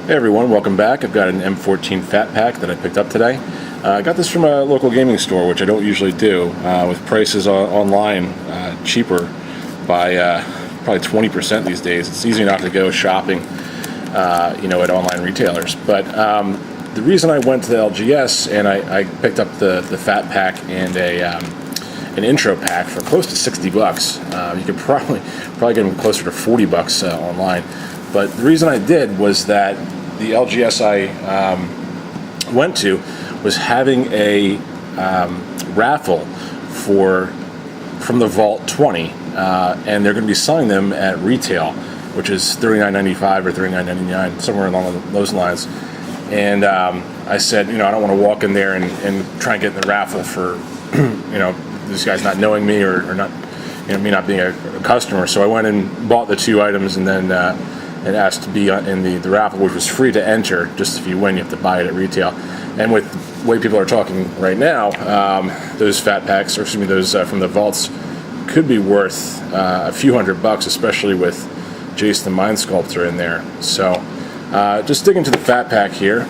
Hey everyone, welcome back. I've got an M14 Fat Pack that I picked up today. I got this from a local gaming store, which I don't usually do, with prices online cheaper by probably 20% these days. It's easy enough to go shopping, at online retailers. But the reason I went to the LGS and I picked up the Fat Pack and an intro pack for close to 60 bucks. You could probably get them closer to 40 bucks online. But the reason I did was that the LGS I went to was having a raffle from the Vault 20, and they're going to be selling them at retail, which is $39.95 or $39.99, somewhere along those lines. And I said, I don't want to walk in there and try and get in the raffle for, these guys not knowing me or not, me not being a customer. So I went and bought the two items and then and asked to be in the raffle, which was free to enter. Just if you win, you have to buy it at retail. And with the way people are talking right now, those Fat Packs, or excuse me, those from the vaults, could be worth a few $100, especially with Jace the Mind Sculptor in there. So just digging into the Fat Pack here.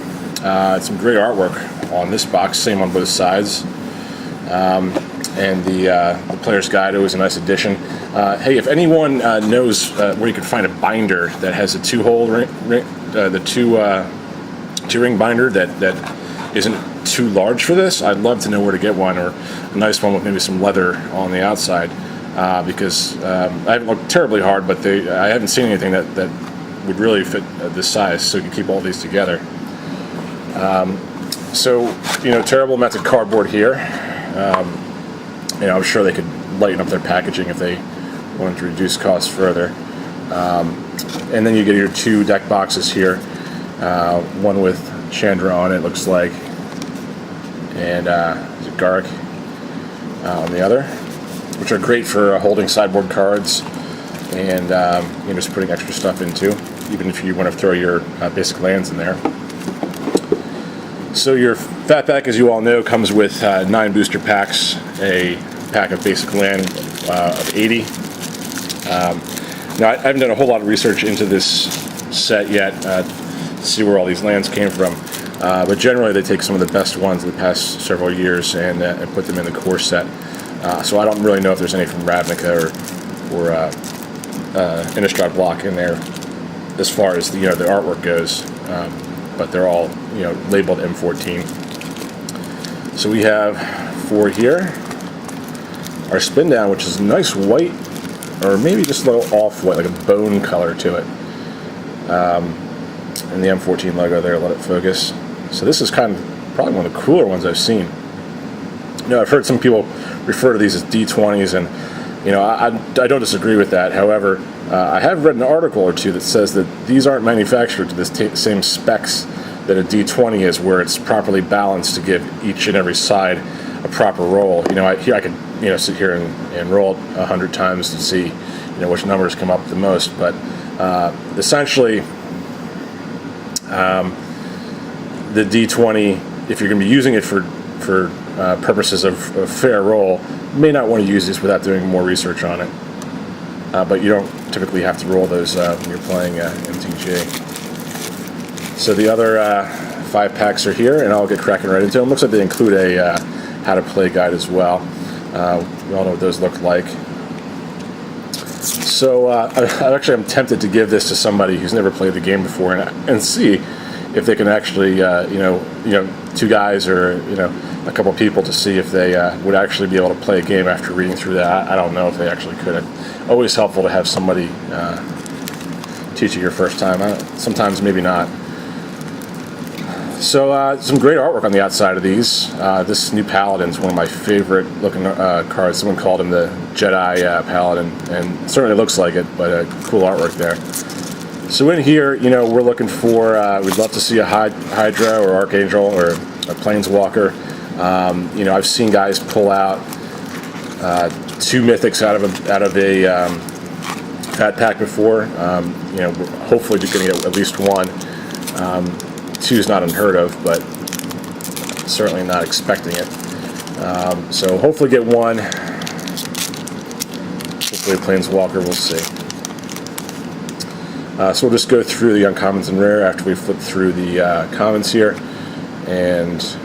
Some great artwork on this box, same on both sides. And the player's guide was a nice addition. Hey, if anyone knows where you could find a binder that has a two-hole ring, the two-ring binder that isn't too large for this, I'd love to know where to get one, or a nice one with maybe some leather on the outside, because I haven't looked terribly hard, but I haven't seen anything that would really fit this size, so you can keep all these together. Terrible amounts of cardboard here. I'm sure they could lighten up their packaging if they wanted to reduce costs further. And then you get your two deck boxes here, one with Chandra on it, looks like, and Garrick on the other, which are great for holding sideboard cards and just putting extra stuff into, even if you want to throw your basic lands in there. So your Fat Pack, as you all know, comes with 9 booster packs, a pack of basic land of 80. Now, I haven't done a whole lot of research into this set yet to see where all these lands came from, but generally they take some of the best ones of the past several years and put them in the core set. So I don't really know if there's any from Ravnica or Innistrad Block in there as far as the artwork goes. But they're all labeled M14. So we have 4 here. Our spin down, which is a nice white, or maybe just a little off white, like a bone color to it. And the M14 logo there, let it focus. So this is kind of probably one of the cooler ones I've seen. I've heard some people refer to these as D20s, and I don't disagree with that. However, I have read an article or two that says that these aren't manufactured to the same specs that a D20 is, where it's properly balanced to give each and every side a proper roll. Here I could sit here and roll it 100 times to see which numbers come up the most. But essentially, the D20, if you're going to be using it for purposes of fair roll, you may not want to use this without doing more research on it. But you don't typically have to roll those when you're playing MTG. So the other 5 packs are here, and I'll get cracking right into them. Looks like they include a how to play guide as well. We all know what those look like. So I'm tempted to give this to somebody who's never played the game before and see if they can actually, 2 guys or a couple people, to see if they would actually be able to play a game after reading through that. I don't know if they actually could. It's always helpful to have somebody teach you your first time. Sometimes maybe not. So some great artwork on the outside of these. This new Paladin is one of my favorite looking cards. Someone called him the Jedi Paladin, and it certainly looks like it, but cool artwork there. So in here, we're looking for, we'd love to see a Hydra or Archangel or a Planeswalker. I've seen guys pull out 2 mythics out of a Fat Pack before. Hopefully you're going to get at least 1. 2 is not unheard of, but certainly not expecting it. So hopefully get 1. Hopefully a Planeswalker, we'll see. So we'll just go through the uncommons and rare after we flip through the commons here. And so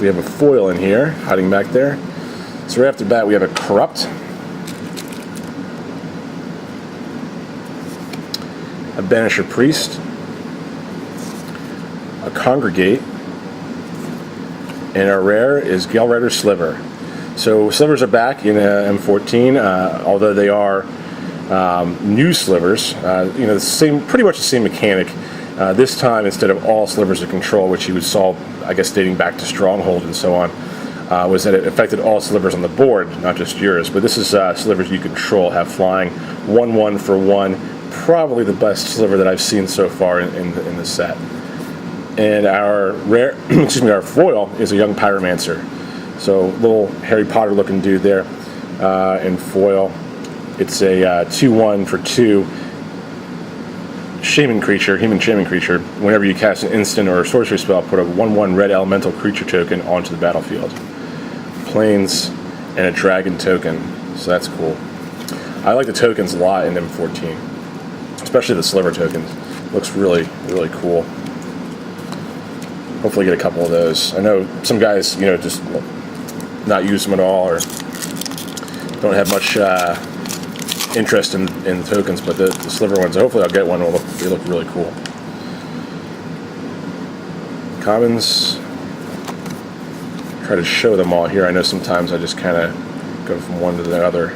we have a foil in here, hiding back there. So right after that we have a Corrupt, a Banisher Priest, a Congregate, and our rare is Gale Rider Sliver. So slivers are back in M14, although they are new slivers. Pretty much the same mechanic. This time, instead of all slivers of control, which you saw, I guess, dating back to Stronghold and so on, was that it affected all slivers on the board, not just yours. But this is slivers you control, have flying, 1/1 for 1. Probably the best sliver that I've seen so far in the set. And our rare, our foil is a young Pyromancer. So little Harry Potter looking dude there in foil. It's a 2/1 for 2 human shaman creature. Whenever you cast an instant or a sorcery spell, put a 1/1 red elemental creature token onto the battlefield. Plains and a dragon token. So that's cool. I like the tokens a lot in M14. Especially the sliver tokens. Looks really, really cool. Hopefully get a couple of those. I know some guys, just not use them at all or don't have much interest in the tokens, but the sliver ones, hopefully I'll get one. They look really cool. Commons. Try to show them all here. I know sometimes I just kind of go from one to the other.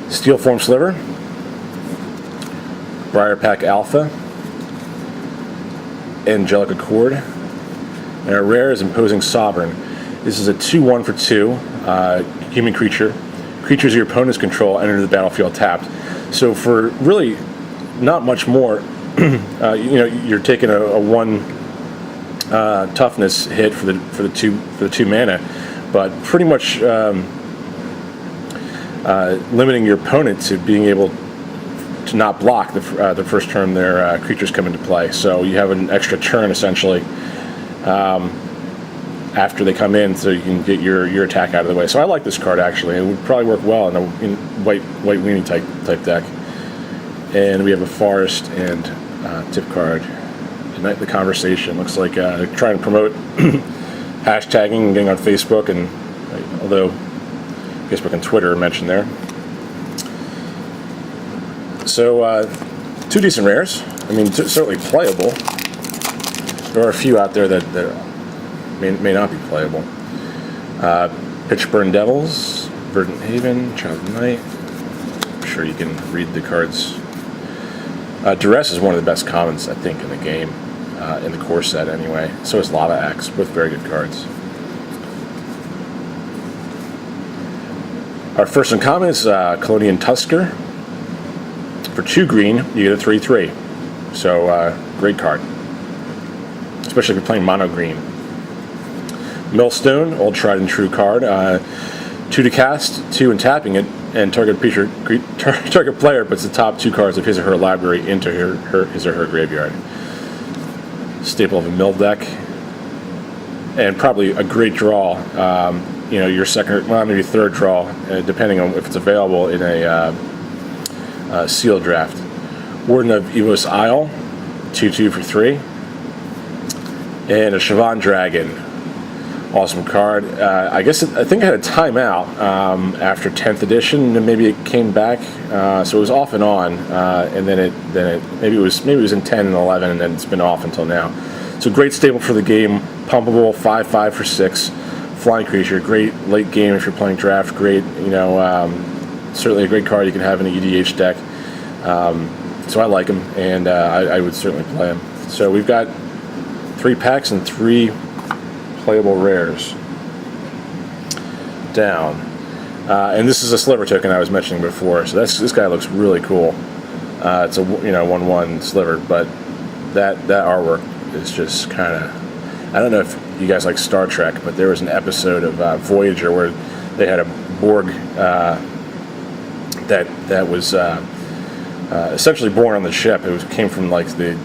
Steelform Sliver, Briarpack Alpha, Angelic Accord, and our rare is Imposing Sovereign. This is a 2/1 for 2 human creature. Creatures your opponents control enter the battlefield tapped. So for really not much more, you're taking a 1 toughness hit for the two mana, but pretty much limiting your opponent to being able to not block the first turn their creatures come into play. So you have an extra turn essentially after they come in, so you can get your attack out of the way. So I like this card actually. It would probably work well in a white weenie type deck. And we have a forest and tip card. Ignite the Conversation. Looks like trying to promote hashtagging and getting on Facebook, and although Facebook and Twitter are mentioned there. So, 2 decent rares. I mean, certainly playable. There are a few out there that may not be playable. Pitchburn Devils, Verdant Haven, Child of Night. I'm sure you can read the cards. Duress is one of the best commons, I think, in the game, in the core set anyway. So is Lava Axe, both very good cards. Our first uncommon is Colonian Tusker. For 2 green, you get a 3/3. So, great card. Especially if you're playing mono green. Millstone, old tried and true card. 2 to cast, 2 and tapping it, and target player puts the top 2 cards of his or her library into his or her graveyard. Staple of a mill deck. And probably a great draw. Your second, well, maybe third draw, depending on if it's available in a seal draft. Warden of Evos Isle, 2/2 for 3. And a Siobhan Dragon. Awesome card. I think it had a timeout after 10th edition, and maybe it came back. So it was off and on, and then it maybe it was in 10 and 11, and then it's been off until now. So great staple for the game. Pumpable, 5/5 for 6. Flying creature, great late game if you're playing draft. Great, certainly a great card you can have in an EDH deck. So I like him, and I would certainly play him. So we've got 3 packs and 3 playable rares down. And this is a sliver token I was mentioning before. So this guy looks really cool. It's a 1/1 sliver, but that artwork is just kind of. I don't know if you guys like Star Trek, but there was an episode of Voyager where they had a Borg that was essentially born on the ship. It came from like the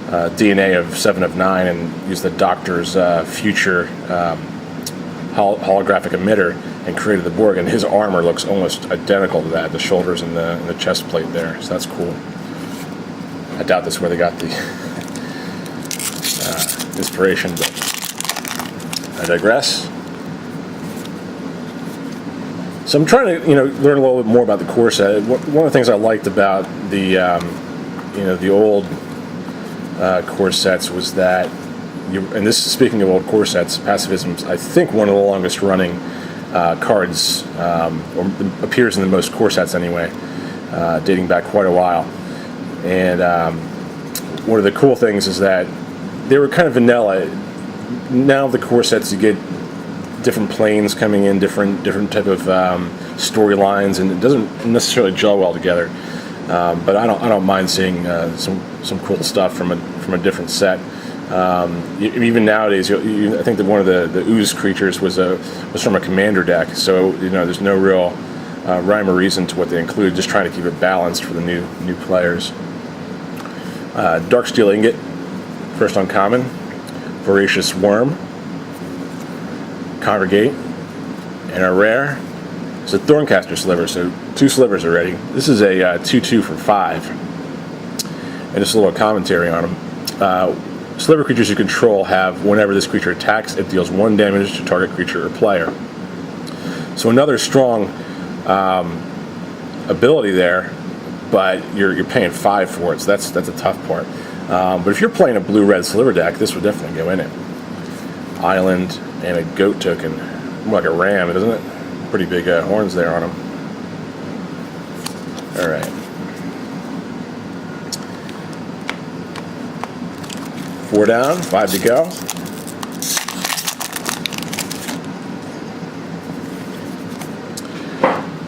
DNA of 7 of 9 and used the Doctor's future holographic emitter and created the Borg, and his armor looks almost identical to that, the shoulders and the chest plate there, so that's cool. I doubt that's where they got the inspiration, but I digress. So I'm trying to, learn a little bit more about the core set. One of the things I liked about the, the old core sets was that, and this is speaking of old core sets, Pacifism's, I think, one of the longest running cards, or appears in the most core sets anyway, dating back quite a while. And one of the cool things is that they were kind of vanilla. Now the core sets, you get different planes coming in, different type of storylines, and it doesn't necessarily gel well together. But I don't mind seeing some cool stuff from a different set. Even nowadays, I think that one of the ooze creatures was from a commander deck, so there's no real rhyme or reason to what they included. Just trying to keep it balanced for the new players. Dark Steel Ingot, first uncommon. Voracious Worm, Congregate, and our rare is a Thorncaster Sliver, so 2 slivers already. This is a 2/2 for 5, and just a little commentary on them. Sliver creatures you control have, whenever this creature attacks, it deals 1 damage to target creature or player. So another strong ability there, but you're paying 5 for it, so that's a tough part. But if you're playing a blue-red Sliver deck, this would definitely go in it. Island and a goat token, more like a ram, isn't it? Pretty big horns there on him. All right. 4 down, 5 to go.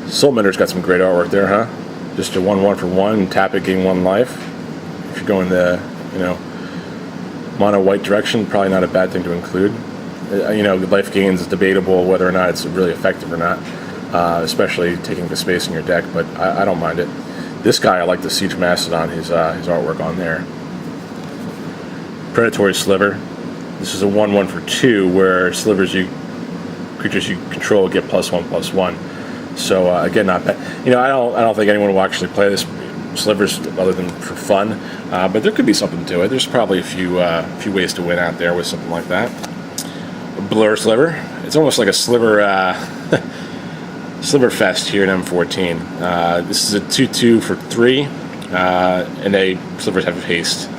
Soulmender's got some great artwork there, huh? Just a 1/1 for 1, tap it, gain 1 life. If you're going the, mono white direction, probably not a bad thing to include. The life gains is debatable whether or not it's really effective or not, especially taking the space in your deck, but I don't mind it. This guy, I like the Siege Mastodon, his artwork on there. Predatory Sliver. This is a 1/1 for 2, where creatures you control get +1/+1. So again, not bad. I don't think anyone will actually play this Slivers other than for fun, but there could be something to it. There's probably a few ways to win out there with something like that. Blur Sliver. It's almost like a Sliver Sliverfest here in M14. This is a 2/2 for 3, and Slivers have haste.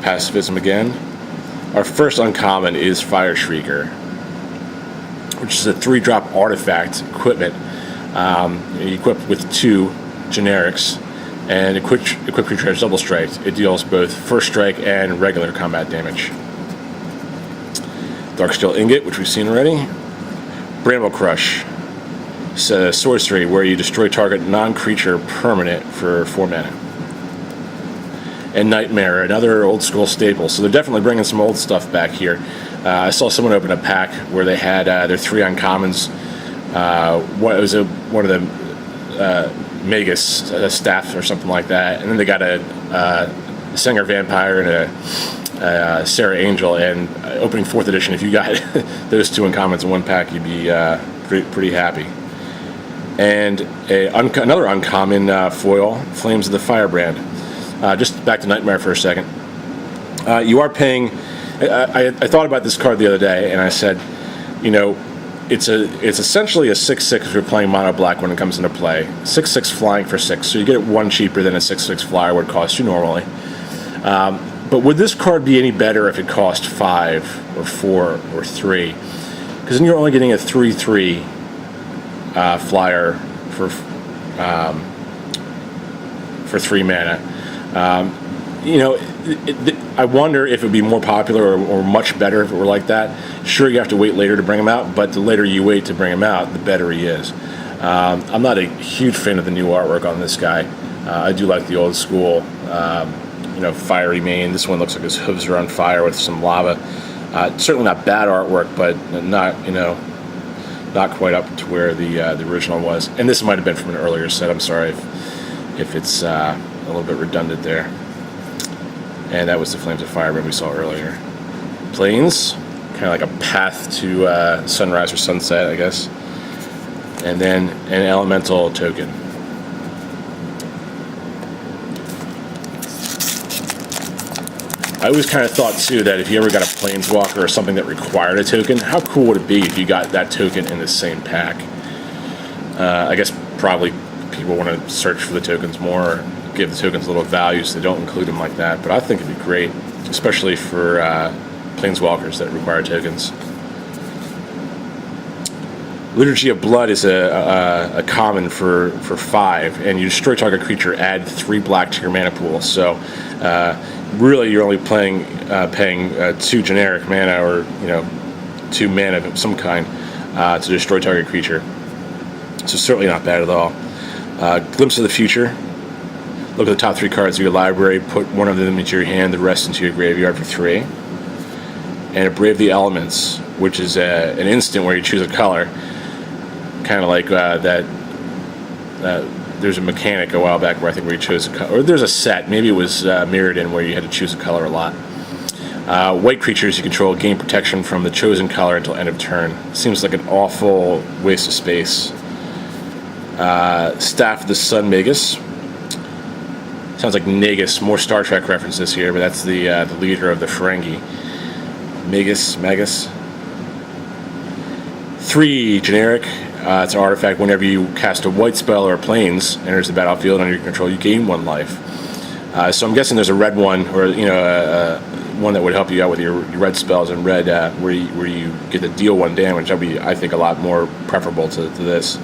Pacifism again. Our first uncommon is Fire Shrieker, which is a 3-drop artifact equipment. Equipped with 2 generics, and equipped creature has double strike. It deals both first strike and regular combat damage. Dark Steel Ingot, which we've seen already. Bramble Crush. It's a sorcery where you destroy target non-creature permanent for 4 mana. And Nightmare, another old school staple. So they're definitely bringing some old stuff back here. I saw someone open a pack where they had their 3 uncommons. It was one of the Magus staff or something like that, and then they got a Singer Vampire and a Sarah Angel. And opening 4th edition, if you got those 2 uncommons in one pack, you'd be pretty happy. And another uncommon foil, Flames of the Firebrand. Just back to Nightmare for a second. You are paying. I thought about this card the other day, and I said, it's essentially a 6/6 if you're playing mono black when it comes into play. 6/6 flying for 6, so you get it 1 cheaper than a 6/6 flyer would cost you normally. But would this card be any better if it cost 5 or 4 or 3? Because then you're only getting a 3/3 flyer for 3 mana. I wonder if it would be more popular or much better if it were like that. Sure, you have to wait later to bring him out, but the later you wait to bring him out, the better he is. I'm not a huge fan of the new artwork on this guy. I do like the old school, fiery mane. This one looks like his hooves are on fire with some lava. Certainly not bad artwork, but not quite up to where the original was. And this might have been from an earlier set. I'm sorry if it's a little bit redundant there. and that was the Flames of Firebrand we saw earlier. Plains, kind of like a path to sunrise or sunset, I guess. And then an elemental token. I always kind of thought too that if you ever got a Planeswalker or something that required a token, how cool would it be if you got that token in the same pack? I guess probably people want to search for the tokens more, or give the tokens a little value so they don't include them like that. But I think it'd be great, especially for Planeswalkers that require tokens. Liturgy of Blood is a common for 5, and you destroy target creature, add 3 black to your mana pool. So really, you're only paying 2 generic mana, or 2 mana of some kind to destroy target creature. So certainly not bad at all. Glimpse of the Future. Look at the top 3 cards of your library. Put one of them into your hand, the rest into your graveyard for 3. And a Brave the Elements, which is an instant where you choose a color. Kind of like that. There's a mechanic a while back where I think where you chose a color, or there's a set, maybe it was Mirrored In, where you had to choose a color a lot. White creatures you control gain protection from the chosen color until end of turn. Seems like an awful waste of space. Staff of the Sun Magus. Sounds like Nagus, more Star Trek references here, but that's the leader of the Ferengi. Magus. 3 generic. It's an artifact. Whenever you cast a white spell or a plains, enters the battlefield under your control, you gain 1 life. So I'm guessing there's a red one, or one that would help you out with your red spells and red, where you get to deal 1 damage. That'd be, I think, a lot more preferable to this.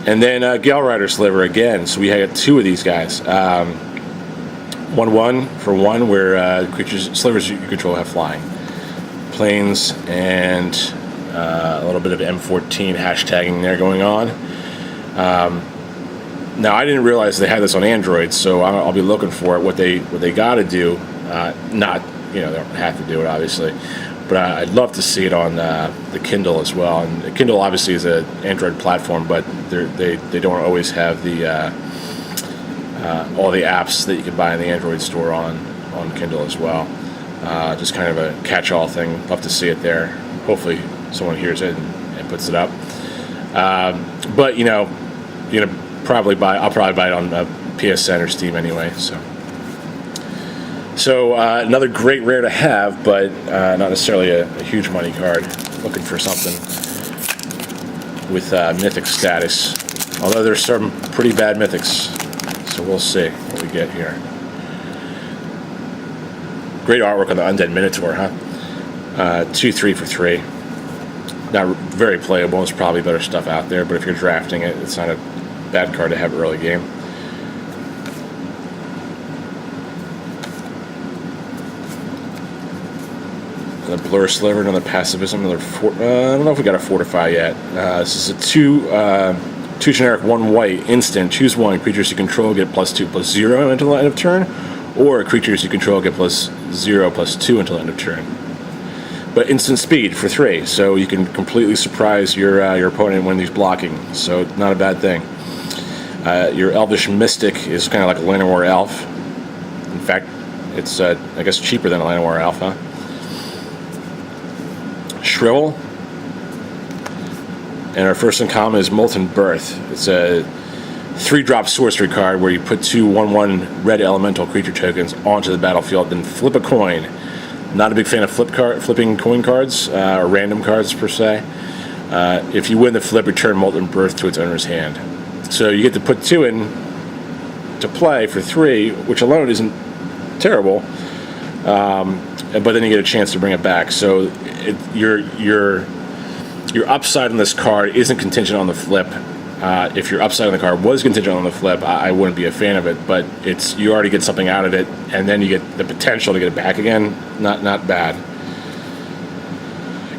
And then Gale Rider Sliver again. So we had 2 of these guys. 1/1 for 1, where slivers you control have flying. Plains and a little bit of M14 hashtagging there going on. Now I didn't realize they had this on Android, so I'll be looking for it. What they got to do, not they don't have to do it obviously, but I'd love to see it on the Kindle as well. And the Kindle obviously is an Android platform, but they don't always have the all the apps that you can buy in the Android store on Kindle as well. Just kind of a catch-all thing. Love to see it there. Hopefully someone hears it and puts it up. But you're gonna probably I'll probably buy it on PSN or Steam anyway. So another great rare to have, but not necessarily a huge money card. Looking for something with mythic status. Although there's some pretty bad mythics, so we'll see what we get here. Great artwork on the Undead Minotaur, huh? 2/3 for 3. Not very playable. There's probably better stuff out there, but if you're drafting it, it's not a bad card to have early game. Another Blur Sliver, another Pacifism, another I don't know if we got a Fortify yet. This is a 2 generic 1 white instant. Choose 1. Creatures you control get +2/+0 until the end of turn, or creatures you control get +0/+2 until the end of turn. But instant speed for 3, so you can completely surprise your opponent when he's blocking. So not a bad thing. Your Elvish Mystic is kind of like a Llanowar Elf. In fact, it's I guess cheaper than a Llanowar Elf, huh? Shrivel. And our first uncommon is Molten Birth. It's a 3-drop sorcery card where you put 2 1/1 red elemental creature tokens onto the battlefield, then flip a coin. Not a big fan of flipping coin cards, or random cards per se. If you win the flip, return Molten Birth to its owner's hand. So you get to put 2 in to play for 3, which alone isn't terrible. But then you get a chance to bring it back. So your upside on this card isn't contingent on the flip. If your upside on the card was contingent on the flip, I wouldn't be a fan of it. But you already get something out of it, and then you get the potential to get it back again. Not bad.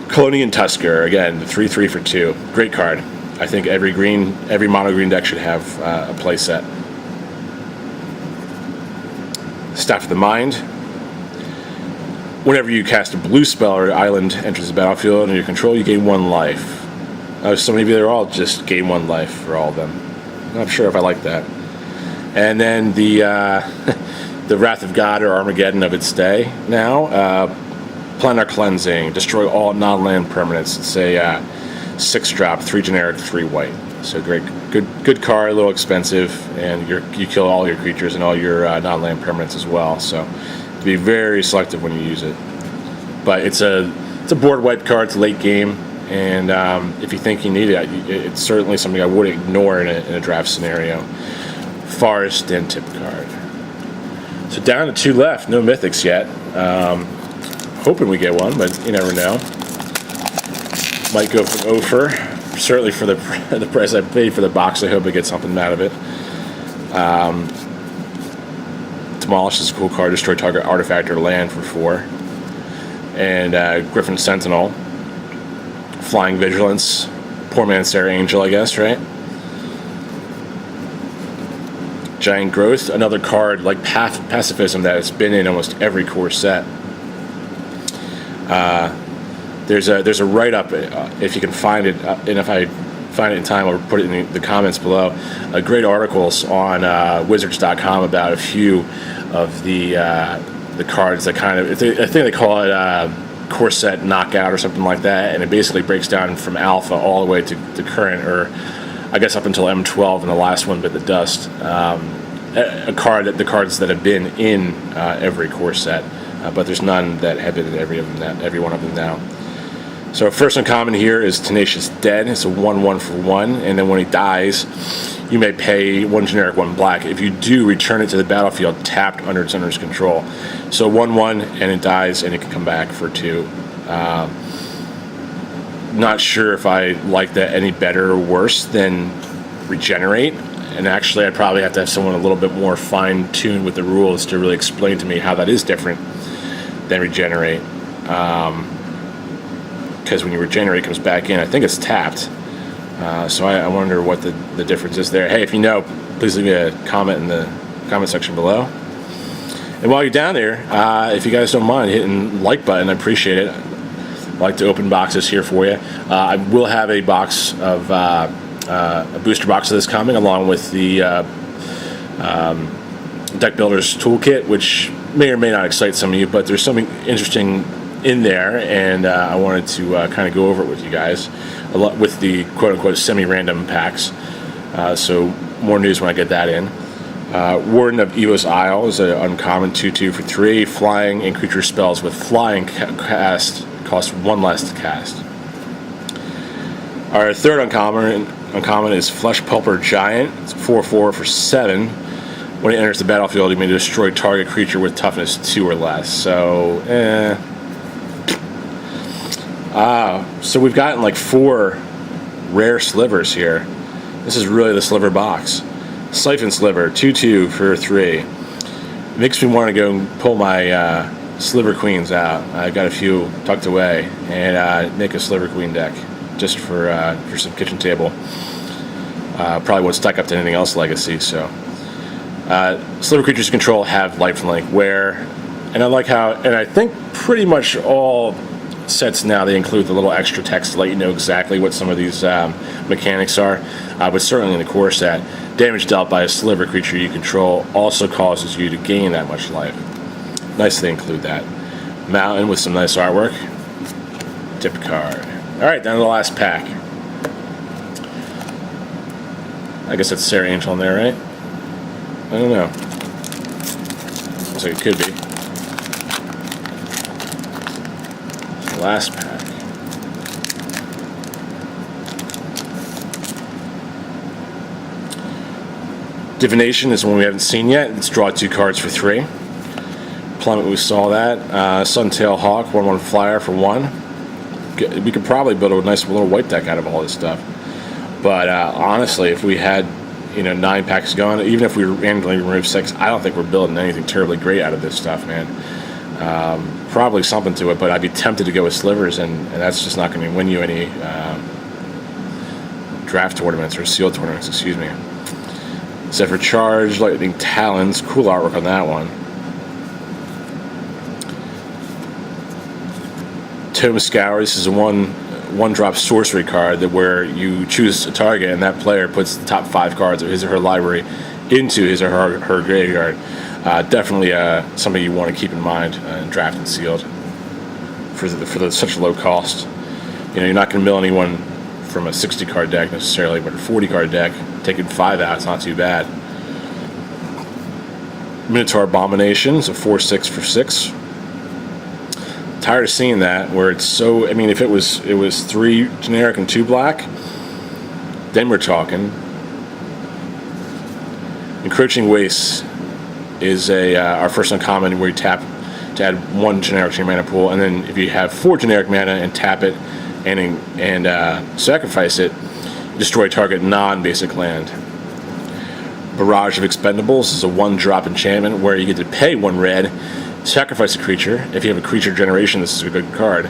Colonian Tusker, again, the 3/3 for 2. Great card. I think every mono green deck should have a play set. Staff of the Mind. Whenever you cast a blue spell or island enters the battlefield under your control, you gain 1 life. So maybe they're all just gain 1 life for all of them. I'm not sure if I like that. And then the the Wrath of God or Armageddon of its day now. Planar Cleansing, destroy all non-land permanents. It's a 6-drop, 3 generic, 3 white. So great, good card, a little expensive, and you kill all your creatures and all your non-land permanents as well. So be very selective when you use it. But it's a board wipe card. It's late game, and if you think you need it, it's certainly something I would ignore in a draft scenario. Forest and tip card. So down to 2 left. No mythics yet. Hoping we get one, but you never know. Might go for Ophir. Certainly for the price I paid for the box, I hope I get something out of it. Demolish is a cool card. Destroy target artifact or land for 4. And Griffin Sentinel. Flying Vigilance. Poor man's Sarah Angel, I guess, right? Giant Growth. Another card like Pacifism that has been in almost every core set. There's a write-up, if you can find it, and if I find it in time, I'll put it in the comments below. Great articles on Wizards.com about a few of the cards that kind of, I think they call it core set knockout or something like that, and it basically breaks down from alpha all the way to current, or I guess up until M12 and the last one bit the dust. The cards that have been in every core set. But there's none that have been in every one of them now. So first uncommon here is Tenacious Dead. It's a 1/1 for 1, and then when he dies, you may pay 1 generic, 1 black. If you do, return it to the battlefield tapped under its owner's control. So 1/1, and it dies, and it can come back for 2. Not sure if I like that any better or worse than Regenerate. And actually, I'd probably have to have someone a little bit more fine-tuned with the rules to really explain to me how that is different than Regenerate. Because when you Regenerate, it comes back in. I think it's tapped. So I wonder what the difference is there. Hey, if you know, please leave me a comment in the comment section below. And while you're down there, if you guys don't mind hitting the like button, I appreciate it. I like to open boxes here for you. I will have a box of... a booster box of this coming, along with the Deck Builder's Toolkit, which may or may not excite some of you, but there's something interesting in there, and I wanted to kind of go over it with you guys, with the quote-unquote semi-random packs. So more news when I get that in. Warden of Evo's Isle is an uncommon 2/2 for 3. Flying and creature spells with flying cast cost 1 less to cast. Our third uncommon is Flesh Pulper Giant. It's 4/4 for 7. When it enters the battlefield, you may destroy target creature with toughness 2 or less. So, so we've gotten like 4 rare slivers here. This is really the sliver box. Siphon Sliver, 2/2 for 3. Makes me want to go and pull my Sliver Queens out. I've got a few tucked away, and make a Sliver Queen deck just for some kitchen table. Probably won't stack up to anything else legacy. So sliver creatures you control have lifelink wear, and I like how, and I think pretty much all sets now they include the little extra text to let you know exactly what some of these mechanics are. But certainly in the core set, damage dealt by a sliver creature you control also causes you to gain that much life. Nice they include that. Mountain with some nice artwork. Tip card. Alright, down to the last pack. I guess that's Sarah Angel in there, right? I don't know. Looks like it could be. Last pack. Divination is one we haven't seen yet. Let's draw 2 cards for 3. Plummet, we saw that. Suntail Hawk, 1/1 flyer for 1. We could probably build a nice little white deck out of all this stuff. But honestly, if we had 9 packs going, even if we randomly remove 6, I don't think we're building anything terribly great out of this stuff, man. Probably something to it, but I'd be tempted to go with slivers, and that's just not going to win you any draft tournaments or sealed tournaments, excuse me. Zephyr Charge, Lightning Talons, cool artwork on that one. Tome Scour, this is a one-drop sorcery card where you choose a target and that player puts the top 5 cards of his or her library into his or her graveyard. Definitely something you want to keep in mind in draft and sealed for such low cost. You're not going to mill anyone from a 60 card deck necessarily, but a 40 card deck, taking 5 out, it's not too bad. Minotaur Abominations, a 4/6 for 6. Tired of seeing that where it's so. I mean, if it was 3 generic and 2 black, then we're talking. Encroaching Waste is our first uncommon where you tap to add 1 generic to your mana pool, and then if you have 4 generic mana and tap it and sacrifice it, destroy target non-basic land. Barrage of Expendables is a 1-drop enchantment where you get to pay 1 red, sacrifice a creature. If you have a creature generation, this is a good card.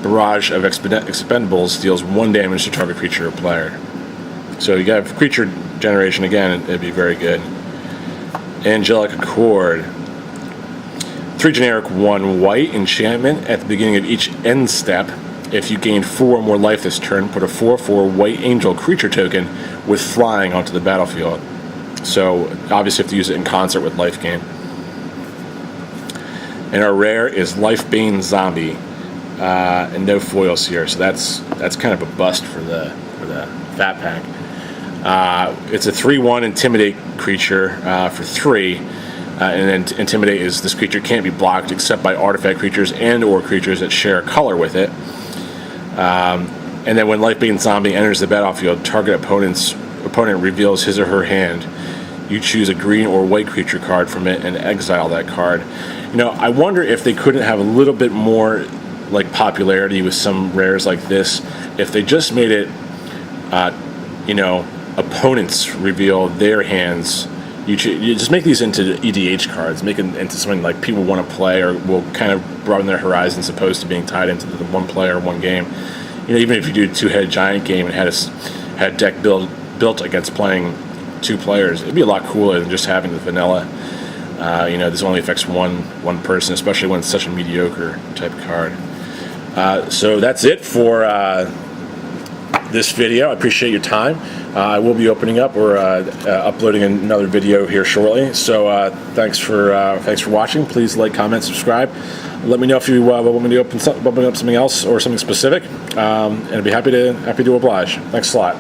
Barrage of Expendables deals 1 damage to target creature or player. So you got creature generation again, it'd be very good. Angelic Accord. 3 generic, 1 white enchantment. At the beginning of each end step, if you gain 4 or more life this turn, put a 4/4 white angel creature token with flying onto the battlefield. So obviously you have to use it in concert with life gain. And our rare is Lifebane Zombie, and no foils here, so that's kind of a bust for the Fat Pack. It's a 3/1 Intimidate creature for 3, and then Intimidate is this creature can't be blocked except by artifact creatures and/or creatures that share a color with it. And then when Lifebane Zombie enters the battlefield, target opponent reveals his or her hand. You choose a green or white creature card from it and exile that card. I wonder if they couldn't have a little bit more popularity with some rares like this. If they just made it, opponents reveal their hands. You just make these into EDH cards, make it into something like people want to play or will kind of broaden their horizons, opposed to being tied into the 1 player, 1 game. Even if you do a 2-headed giant game and had a deck built against playing 2 players, it'd be a lot cooler than just having the vanilla. This only affects one person, especially when it's such a mediocre type card. So that's it for this video. I appreciate your time. I will be opening up or uploading another video here shortly. So thanks for watching. Please like, comment, subscribe. Let me know if you want me to open up something else or something specific, and I'd be happy to oblige. Thanks a lot.